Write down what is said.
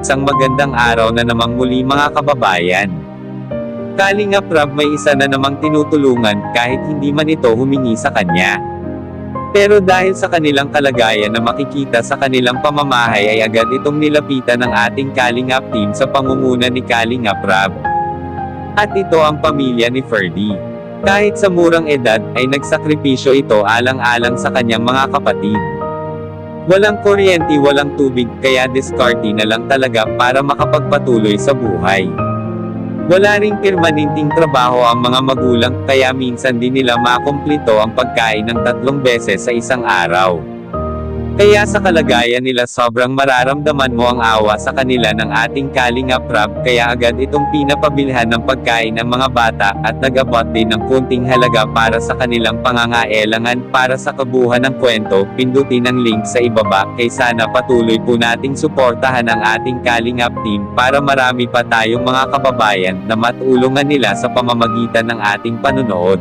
isang magandang araw na namang muli mga kababayan. Kalingap Rab may isa na namang tinutulungan kahit hindi man ito humingi sa kanya. Pero dahil sa kanilang kalagayan na makikita sa kanilang pamamahay ay agad itong nilapitan ng ating Kalingap team sa pangunguna ni Kalingap Rab. At ito ang pamilya ni Ferdy. Kahit sa murang edad ay nagsakripisyo ito alang-alang sa kanyang mga kapatid. Walang kuryente, walang tubig, kaya diskarte na lang talaga para makapagpatuloy sa buhay. Wala ring permanenteng trabaho ang mga magulang, kaya minsan din nila makumplito ang pagkain ng 3 beses sa isang araw. Kaya sa kalagayan nila sobrang mararamdaman mo ang awa sa kanila ng ating Kalingap Rab, kaya agad itong pinapabilhan ng pagkain ng mga bata, at nag-abot din ng kunting halaga para sa kanilang pangangailangan. Para sa kabuuan ng kwento, pindutin ang link sa ibaba, kay sana patuloy po nating suportahan ang ating Kalingap team, para marami pa tayong mga kababayan na matulungan nila sa pamamagitan ng ating panunood.